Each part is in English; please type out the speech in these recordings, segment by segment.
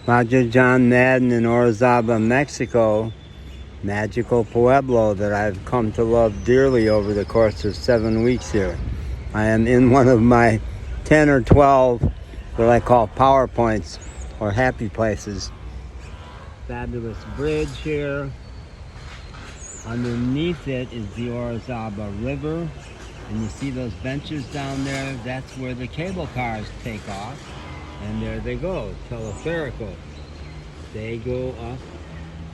Roger John Madden in Orizaba, Mexico, magical pueblo that I've come to love dearly over the course of 7 weeks here. I am in one of my 10 or 12 what I call PowerPoints or happy places. Fabulous bridge here. Underneath it is the Orizaba River. And you see those benches down there? That's where the cable cars take off. And there they go, teleferical. They go up,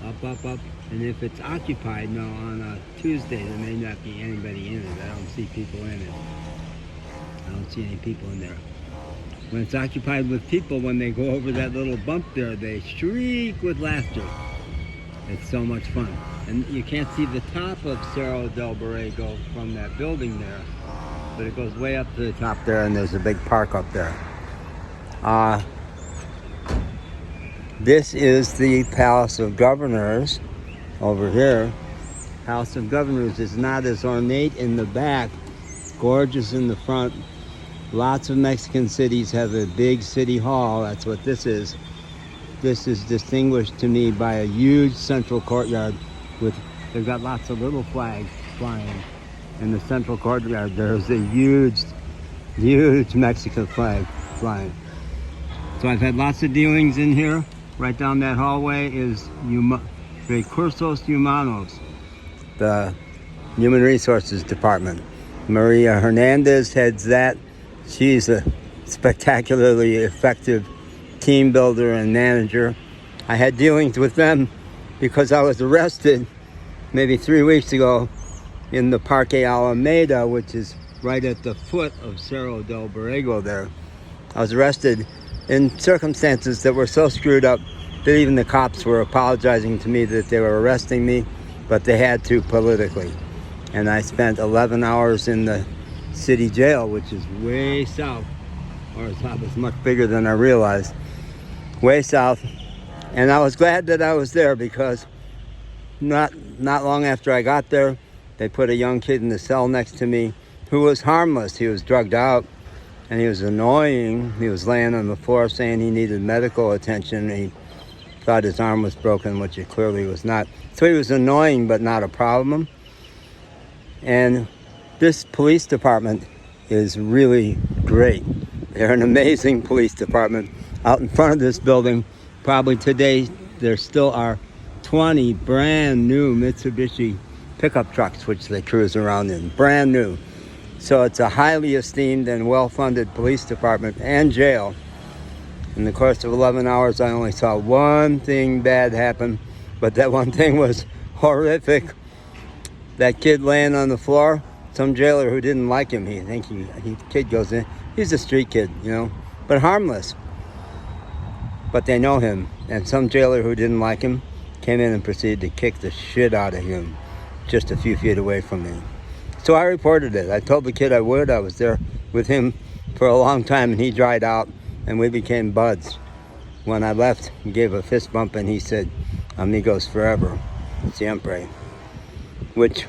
up, up, up. And if it's occupied, now on a Tuesday, there may not be anybody in it. I don't see people in it. I don't see any people in there. When it's occupied with people, when they go over that little bump there, they shriek with laughter. It's so much fun. And you can't see the top of Cerro del Borrego from that building there, but it goes way up to the top there, and there's a big park up there. This is the Palace of Governors over here. House of Governors is not as ornate in the back, gorgeous in the front. Lots of Mexican cities have a big city hall. That's what this is. This is distinguished to me by a huge central courtyard with, they've got lots of little flags flying. In the central courtyard, there's a huge, huge Mexican flag flying. So I've had lots of dealings in here. Right down that hallway is Recursos Humanos, the Human Resources Department. Maria Hernandez heads that. She's a spectacularly effective team builder and manager. I had dealings with them because I was arrested maybe 3 weeks ago in the Parque Alameda, which is right at the foot of Cerro del Borrego there. I was arrested in circumstances that were so screwed up that even the cops were apologizing to me that they were arresting me, but they had to politically. And I spent 11 hours in the city jail, which is way south. Orizaba is much bigger than I realized. Way south. And I was glad that I was there because not long after I got there, they put a young kid in the cell next to me who was harmless. He was drugged out and he was annoying. He was laying on the floor saying he needed medical attention. He thought his arm was broken, which it clearly was not. So he was annoying but not a problem. And this police department is really great. They're an amazing police department. Out in front of this building, probably today, there still are 20 brand new Mitsubishi pickup trucks, which they cruise around in, brand new. So it's a highly esteemed and well-funded police department and jail. In the course of 11 hours, I only saw one thing bad happen, but that one thing was horrific. That kid laying on the floor, some jailer who didn't like him, kid goes in, he's a street kid, you know, but harmless. But they know him, and some jailer who didn't like him came in and proceeded to kick the shit out of him just a few feet away from me. So I reported it. I told the kid I would. I was there with him for a long time, and he dried out, and we became buds. When I left, he gave a fist bump, and he said, "Amigos forever, siempre," which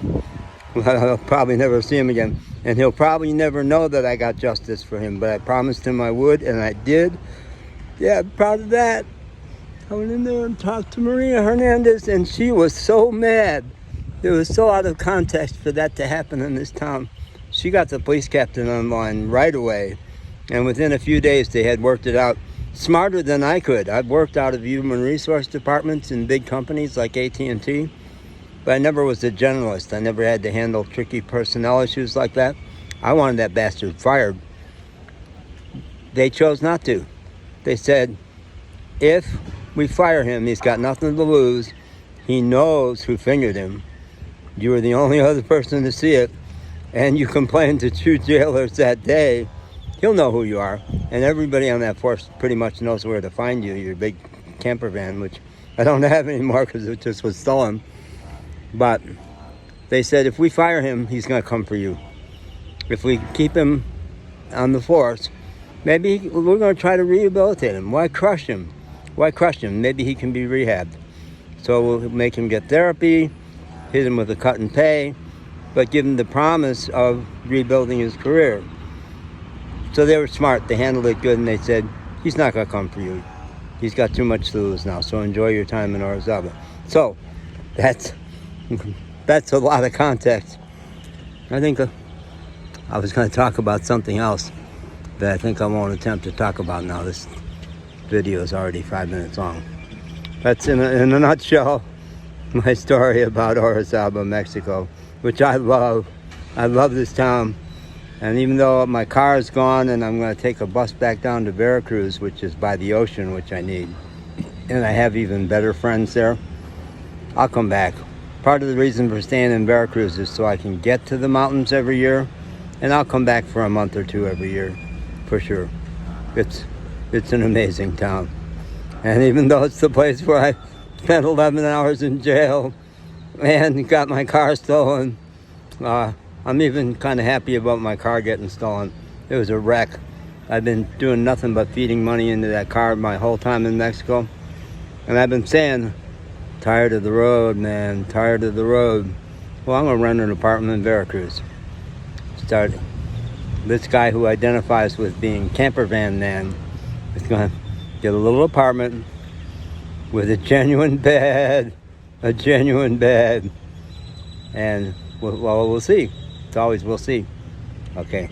I'll probably never see him again, and he'll probably never know that I got justice for him, but I promised him I would, and I did. Yeah, I'm proud of that. I went in there and talked to Maria Hernandez, and she was so mad. It was so out of context for that to happen in this town. She got the police captain online right away, and within a few days they had worked it out smarter than I could. I've worked out of human resource departments in big companies like AT&T, but I never was a generalist. I never had to handle tricky personnel issues like that. I wanted that bastard fired. They chose not to. They said, if we fire him, he's got nothing to lose. He knows who fingered him. You were the only other person to see it, and you complained to 2 jailers that day. He'll know who you are, and everybody on that force pretty much knows where to find you, your big camper van, which I don't have anymore because it just was stolen. But they said, if we fire him, he's going to come for you. If we keep him on the force, maybe we're going to try to rehabilitate him. Why crush him? Why crush him? Maybe he can be rehabbed. So we'll make him get therapy, hit him with a cut and pay, but give him the promise of rebuilding his career. So they were smart. They handled it good, and they said, he's not going to come for you. he's got too much to lose now. So enjoy your time in Orizaba. So that's a lot of context. I think I was going to talk about something else that I think I won't attempt to talk about now. This video is already 5 minutes long. That's in a nutshell my story about Orizaba, Mexico, which I love. I love this town. And even though my car is gone and I'm going to take a bus back down to Veracruz, which is by the ocean, which I need, and I have even better friends there, I'll come back. Part of the reason for staying in Veracruz is so I can get to the mountains every year, and I'll come back for a month or two every year, for sure. It's an amazing town. And even though it's the place where I spent 11 hours in jail and got my car stolen, I'm even kind of happy about my car getting stolen. It was a wreck. I've been doing nothing but feeding money into that car my whole time in Mexico. And I've been saying, tired of the road, man, tired of the road. Well, I'm going to rent an apartment in Veracruz. This guy who identifies with being camper van man is going to get a little apartment with a genuine bed. And, well, we'll see. It's always we'll see. Okay.